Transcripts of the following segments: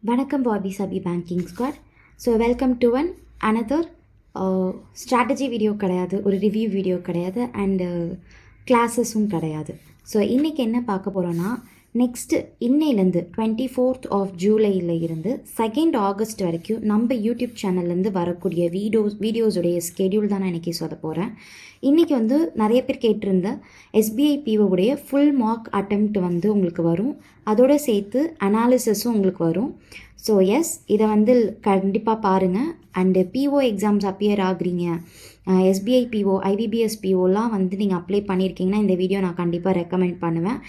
வணக்கம் பாபி சபி banking squad. So welcome to another strategy video கிடையாது, ஒரு ரிவ்யூ வீடியோ கிடையாது, அண்டு கிளாஸஸும் கிடையாது. ஸோ இன்றைக்கி என்ன பார்க்க போகிறோன்னா, நெக்ஸ்ட்டு இன்னையிலேருந்து 24th ஆஃப் ஜூலையில் இருந்து 2nd ஆகஸ்ட் வரைக்கும் நம்ம யூடியூப் சேனல்லேருந்து வரக்கூடிய வீடியோஸுடைய ஸ்கெடியூல் தான் நான் இன்றைக்கி சொல்ல போகிறேன். இன்றைக்கி நிறைய பேர் கேட்டிருந்த எஸ்பிஐ பிஓவுடைய ஃபுல் மார்க் அட்டெம்ப்ட் உங்களுக்கு வரும், அதோடு சேர்த்து அனாலிசிஸும் உங்களுக்கு வரும். ஸோ எஸ், இதை கண்டிப்பாக பாருங்கள். அண்டு பிஓ எக்ஸாம்ஸ் அப்பியர் ஆகுறீங்க, எஸ்பிஐ பிஓ, ஐபிபிஎஸ் பிஓலாம் நீங்கள் அப்ளை பண்ணியிருக்கீங்கன்னா இந்த வீடியோ நான் கண்டிப்பாக ரெக்கமெண்ட் பண்ணுவேன்.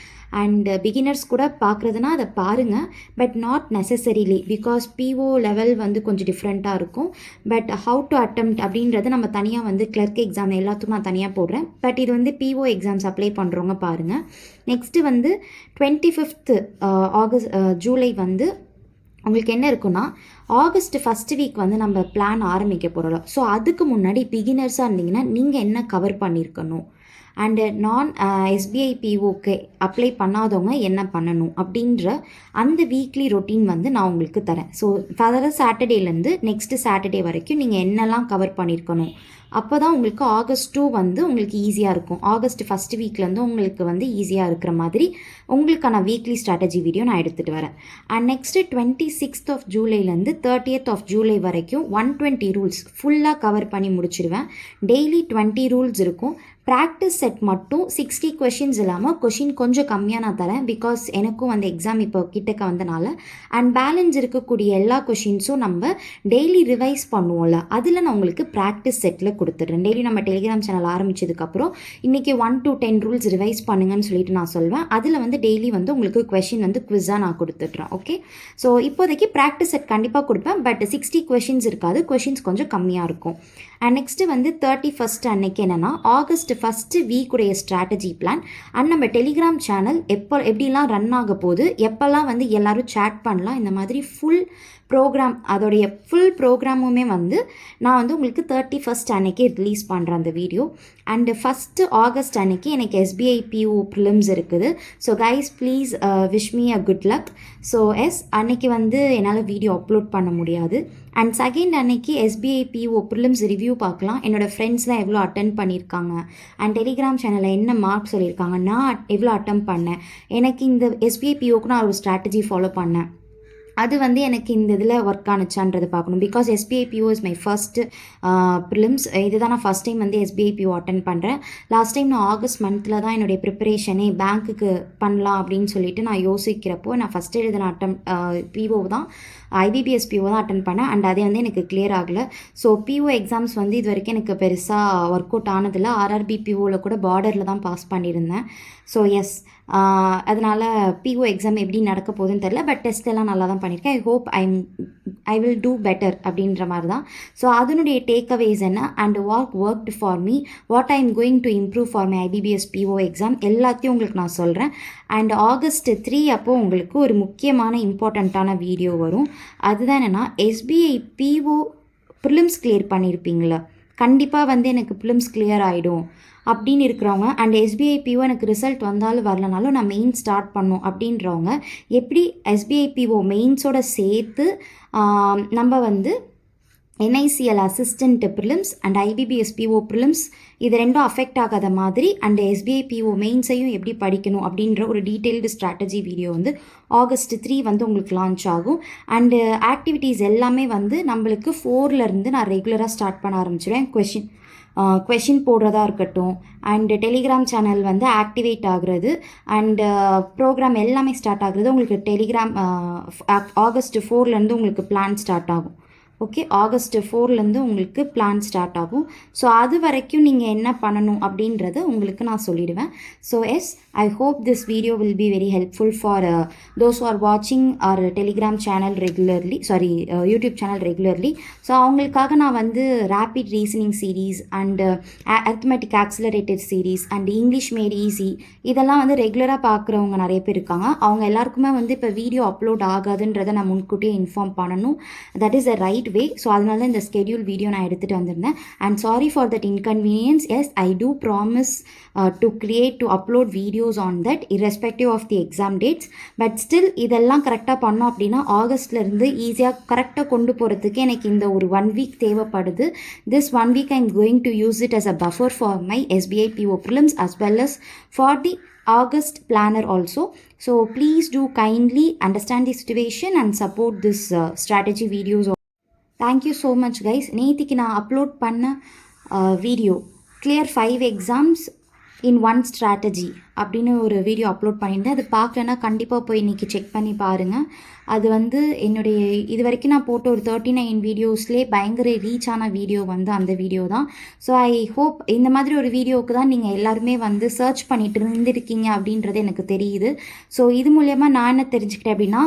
அண்டு பிகினர்ஸ் கூட பார்க்குறதுனா அதை பாருங்கள், but not necessarily, because PO level கொஞ்சம் டிஃப்ரெண்ட்டாக இருக்கும். பட் ஹவு டு அட்டெம்ப்ட் அப்படின்றது நம்ம தனியாக கிளர்க் எக்ஸாம் எல்லாத்துக்கும் நான் தனியாக போடுறேன். பட் இது பிஓ எக்ஸாம்ஸ் அப்ளை பண்ணுறவங்க பாருங்கள். நெக்ஸ்ட்டு 25th ஆகஸ்ட் ஜூலை உங்களுக்கு என்ன இருக்குன்னா, ஆகஸ்ட் ஃபஸ்ட் வீக் நம்ம பிளான் ஆரம்பிக்க போகிறோம். ஸோ அதுக்கு முன்னாடி பிகினர்ஸாக இருந்தீங்கன்னா நீங்கள் என்ன கவர் பண்ணியிருக்கணும், அண்டு நான் எஸ்பிஐ பிஓக்கு அப்ளை பண்ணாதவங்க என்ன பண்ணணும் அப்படின்ற அந்த வீக்லி ரொட்டீன் நான் உங்களுக்கு தரேன். ஸோ ஃபர்தர் சாட்டர்டேலேருந்து நெக்ஸ்ட்டு சாட்டர்டே வரைக்கும் நீங்கள் என்னெல்லாம் கவர் பண்ணியிருக்கணும், அப்போ தான் உங்களுக்கு ஆகஸ்ட் 2 உங்களுக்கு ஈஸியாக இருக்கும். ஆகஸ்ட் ஃபஸ்ட் வீக்லேருந்து உங்களுக்கு ஈஸியாக இருக்கிற மாதிரி உங்களுக்கான வீக்லி ஸ்ட்ராட்டஜி வீடியோ நான் எடுத்துகிட்டு வரேன். அண்ட் நெக்ஸ்ட்டு 26th ஆஃப் ஜூலைலேருந்து 30th ஆஃப் ஜூலை வரைக்கும் 120 ரூல்ஸ் ஃபுல்லாக கவர் பண்ணி முடிச்சிடுவேன். டெய்லி 20 ரூல்ஸ் இருக்கும். ப்ராக்டிஸ் செட் மட்டும் 60 கொஷின்ஸ் இல்லாமல் கொஷின் கொஞ்சம் கம்மியாக நான் தரேன், பிகாஸ் எனக்கும் எக்ஸாம் இப்போ கிட்டக்க வந்தனால. அண்ட் பேலன்ஸ் இருக்கக்கூடிய எல்லா கொஷின்ஸும் நம்ம டெய்லி ரிவைஸ் பண்ணுவோம்ல, அதில் நான் உங்களுக்கு ப்ராக்டிஸ் செட்டில் கொடுத்துட்றேன். டெய்லி நம்ம டெலிகிராம் சேனல் ஆரம்பித்ததுக்கப்புறம் இன்றைக்கி 1 to 10 ரூல்ஸ் ரிவைஸ் பண்ணுங்கன்னு சொல்லிட்டு நான் சொல்வேன். அதில் டெய்லி உங்களுக்கு கொஷின் குவிஸாக நான் கொடுத்துட்றேன். ஓகே, ஸோ இப்போதைக்கு ப்ராக்டிஸ் செட் கண்டிப்பாக கொடுப்பேன், பட் 60 கொஷின்ஸ் இருக்காது, கொஷின்ஸ் கொஞ்சம் கம்மியாக இருக்கும். அண்ட் நெக்ஸ்ட்டு 31st அன்னைக்கு என்னென்னா, ஆகஸ்ட் ஃபஸ்ட்டு வீக்குடைய ஸ்ட்ராட்டஜி பிளான் அண்ட் நம்ம டெலிகிராம் சேனல் எப்படிலாம் ரன் ஆக போகுது, எப்போல்லாம் எல்லோரும் சேட் பண்ணலாம், இந்த மாதிரி ஃபுல் ப்ரோக்ராம், அதோடைய ஃபுல் ப்ரோக்ராமுமே நான் உங்களுக்கு 31st அன்னைக்கு ரிலீஸ் பண்ணுறேன் அந்த வீடியோ. அண்டு ஃபஸ்ட்டு ஆகஸ்ட் அன்னைக்கு எனக்கு எஸ்பிஐ பிஓ ப்ரிலிம்ஸ் இருக்குது. So guys please wish me a good luck. So அன்னைக்கு என்னால் வீடியோ அப்லோட் பண்ண முடியாது. அண்ட் செகண்ட் அன்னைக்கு எஸ்பிஐ பிஓ ப்ரிலிம்ஸ் ரிவ்யூ பார்க்கலாம். என்னோடய ஃப்ரெண்ட்ஸ்லாம் எவ்வளோ அட்டன் பண்ணியிருக்காங்க, அண்ட் டெலிகிராம் சேனலில் என்ன மார்க் சொல்லியிருக்காங்க, நான் எவ்வளோ அட்டன் பண்ணேன், எனக்கு இந்த எஸ்பிஐ பிஓக்கு நான் ஒரு ஸ்ட்ராட்டஜி ஃபாலோ பண்ணேன், அது எனக்கு இந்த இதில் ஒர்க் ஆனிச்சான்றது பார்க்கணும். Because SBI PO is my first prelims. இதுதான் நான் first time SBI PO attend பண்ணுறேன். லாஸ்ட் டைம் நான் ஆகஸ்ட் மந்தில் தான் என்னுடைய ப்ரிப்பரேஷனே பேங்க்குக்கு பண்ணலாம் அப்படின்னு சொல்லிட்டு நான் யோசிக்கிறப்போ நான் ஃபஸ்ட்டு எழுதின பிஓ தான், ஐபிபிஎஸ் பிஓ தான் அட்டன் பண்ணேன். அண்ட் அதே எனக்கு கிளியர் ஆகலை. ஸோ பிஓ எக்ஸாம்ஸ் இது வரைக்கும் எனக்கு பெருசாக ஒர்க் அவுட் ஆனதில்லை. ஆர்ஆர்பி பிஓவில் கூட பார்டரில் தான் பாஸ் பண்ணியிருந்தேன். ஸோ எஸ், அதனால் பிஓ எக்ஸாம் எப்படி நடக்க போகுதுன்னு தெரில, பட் டெஸ்ட் எல்லாம் நல்லா தான் பண்ணியிருக்கேன். I hope I will do better அப்படின்ற மாதிரி தான். ஸோ அதனுடைய டேக்அவேஸ் என்ன, and worked for me, what I am going to improve for my IBPS PO exam எல்லாத்தையும் உங்களுக்கு நான் சொல்கிறேன். அண்ட் ஆகஸ்ட் 3 அப்போது உங்களுக்கு ஒரு முக்கியமான இம்பார்ட்டண்ட்டான வீடியோ வரும். அதுதான் என்னென்னா, எஸ்பிஐ பிஓ ப்ரிலிம்ஸ் கிளியர் பண்ணியிருப்பீங்களா, கண்டிப்பாக எனக்கு ப்ரிலிம்ஸ் கிளியர் ஆகிடும் அப்படின்னு இருக்கிறவங்க, அண்ட் எஸ்பிஐ பிஓ எனக்கு ரிசல்ட் வந்தாலும் வரலனாலும் நான் மெயின் ஸ்டார்ட் பண்ணோம் அப்படின்றவங்க, எப்படி எஸ்பிஐ பிஓ மெயின்ஸோட சேர்த்து நம்ம NICL assistant prelims and IBPS PO prelims இது ரெண்டும் அஃபெக்ட் ஆகாத மாதிரி, அண்ட் எஸ்பிஐ பிஓ மெயின்ஸையும் எப்படி படிக்கணும் அப்படின்ற ஒரு டீட்டெயில்டு ஸ்ட்ராட்டஜி வீடியோ ஆகஸ்ட் 3 உங்களுக்கு லான்ச் ஆகும். அண்டு ஆக்டிவிட்டீஸ் எல்லாமே நம்மளுக்கு 4லேருந்து நான் ரெகுலராக ஸ்டார்ட் பண்ண ஆரம்பிச்சிடுவேன். கொஷின் போடுறதா இருக்கட்டும், அண்டு டெலிகிராம் சேனல் ஆக்டிவேட் ஆகுறது, அண்டு ப்ரோக்ராம் எல்லாமே ஸ்டார்ட் ஆகுறது உங்களுக்கு டெலிகிராம் ஆகஸ்ட் 4லேருந்து உங்களுக்கு பிளான் ஸ்டார்ட் ஆகும். ஓகே, ஆகஸ்ட் 4லேருந்து உங்களுக்கு பிளான் ஸ்டார்ட் ஆகும். ஸோ அது வரைக்கும் நீங்கள் என்ன பண்ணணும் அப்படின்றத உங்களுக்கு நான் சொல்லிடுவேன். So yes, I hope this video will be very helpful for those who are வாட்சிங் our Telegram channel regularly, YouTube channel regularly. So அவங்களுக்காக நான் rapid reasoning series and arithmetic accelerated series and English made easy இதெல்லாம் ரெகுலராக பார்க்குறவங்க நிறைய பேர் இருக்காங்க. அவங்க எல்லாருக்குமே இப்போ வீடியோ அப்லோட் ஆகாதுன்றதை நான் முன்கூட்டியே இன்ஃபார்ம் பண்ணணும். That is a right way. So அதனால தான் இந்த ஸ்கெடியூல் வீடியோ நான் எடுத்துகிட்டு வந்திருந்தேன். And sorry for that inconvenience. Yes, I do promise to upload videos on that irrespective of the exam dates. But still இதெல்லாம் கரெக்டாக பண்ணோம் அப்படின்னா ஆகஸ்ட்லேருந்து ஈஸியாக கரெக்டாக கொண்டு போகிறதுக்கு எனக்கு இந்த ஒரு 1 வீக் தேவைப்படுது. This 1 week I am going to use it as a buffer for my SBI PO prelims as well as for the August planner also. So please do kindly understand the situation and support this strategy videos. Thank you so much guys. நேத்திக்கு நான் upload பண்ண video clear 5 exams in 1 strategy அப்படின்னு ஒரு video upload பண்ணியிருந்தேன். அது பார்க்கலன்னா கண்டிப்பாக போய் இன்றைக்கி செக் பண்ணி பாருங்கள். அது வந்து என்னுடைய இது வரைக்கும் நான் போட்ட ஒரு 39 வீடியோஸ்லேயே பயங்கர ரீச் ஆன வீடியோ வந்து அந்த வீடியோ தான். ஸோ ஐ ஹோப் இந்த மாதிரி ஒரு வீடியோவுக்கு தான் நீங்கள் எல்லாருமே வந்து சர்ச் பண்ணிட்டு இருந்திருக்கீங்க அப்படின்றது எனக்கு தெரியுது. ஸோ இது மூலயமா நான் என்ன தெரிஞ்சுக்கிட்டேன் அப்படின்னா,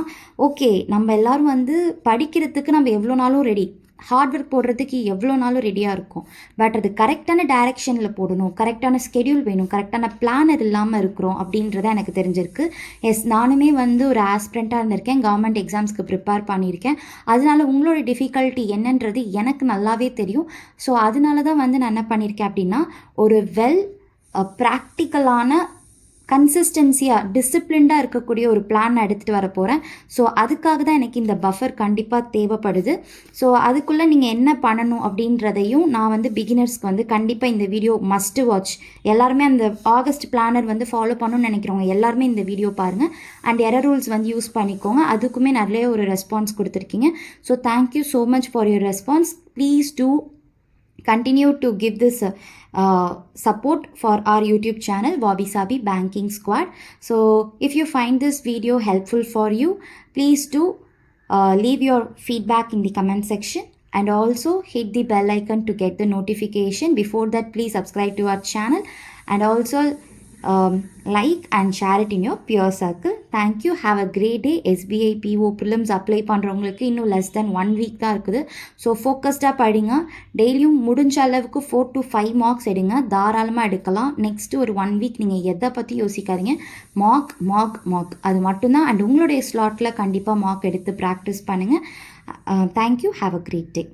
ஓகே நம்ம எல்லோரும் வந்து படிக்கிறதுக்கு நம்ம எவ்வளோ நாளும் ரெடி, ஹார்ட் ஒர்க் போடுறதுக்கு எவ்வளோ நாளும் ரெடியாக இருக்கும். பட் அது கரெக்டான டைரெக்ஷனில் போடணும், கரெக்டான ஸ்கெடியூல் வேணும், கரெக்டான பிளானர் இல்லாமல் இருக்கிறோம் அப்படின்றத எனக்கு தெரிஞ்சிருக்கு. எஸ், நானுமே வந்து ஒரு ஆஸ்பிரண்ட்டாக இருந்திருக்கேன், கவர்மெண்ட் எக்ஸாம்ஸ்க்கு ப்ரிப்பேர் பண்ணியிருக்கேன். அதனால உங்களோட டிஃபிகல்ட்டி என்னன்றது எனக்கு நல்லாவே தெரியும். ஸோ அதனால தான் வந்து நான் என்ன பண்ணியிருக்கேன் அப்படின்னா, ஒரு ப்ராக்டிக்கலான கன்சிஸ்டன்சியாக டிசிப்ளின்டாக இருக்கக்கூடிய ஒரு பிளான் நான் எடுத்துகிட்டு வர போகிறேன். ஸோ அதுக்காக தான் எனக்கு இந்த பஃபர் கண்டிப்பாக தேவைப்படுது. ஸோ அதுக்குள்ளே நீங்கள் என்ன பண்ணணும் அப்படின்றதையும் நான் வந்து பிகினர்ஸ்க்கு வந்து கண்டிப்பாக இந்த வீடியோ மஸ்ட்டு வாட்ச். எல்லாருமே அந்த ஆகஸ்ட் பிளானர் வந்து ஃபாலோ பண்ணணும்னு நினைக்கிறவங்க எல்லாருமே இந்த வீடியோ பாருங்கள் அண்ட் எரர் ரூல்ஸ் வந்து யூஸ் பண்ணிக்கோங்க. அதுக்குமே நிறைய ஒரு ரெஸ்பான்ஸ் கொடுத்துருக்கீங்க. So thank you so much for your response. Please do continue to give this support for our YouTube channel Wabi Sabi Banking Squad. So if you find this video helpful for you, please do leave your feedback in the comment section and also hit the bell icon to get the notification. Before that, please subscribe to our channel and also like and share it in your peer circle. Thank you. Have a great day. SBI PO prelims apply பண்ணுறவங்களுக்கு இன்னும் less than 1 week தான் இருக்குது. So ஃபோக்கஸ்டாக படிங்க. டெய்லியும் முடிஞ்ச அளவுக்கு 4 to 5 marks எடுங்க. தாராளமாக எடுக்கலாம். நெக்ஸ்ட்டு ஒரு 1 வீக் நீங்கள் எதை பற்றி யோசிக்காதீங்க. மார்க் அது மட்டும்தான். அண்ட் உங்களுடைய ஸ்லாட்டில் கண்டிப்பாக மார்க் எடுத்து ப்ராக்டிஸ் பண்ணுங்கள். Thank you. Have a great day.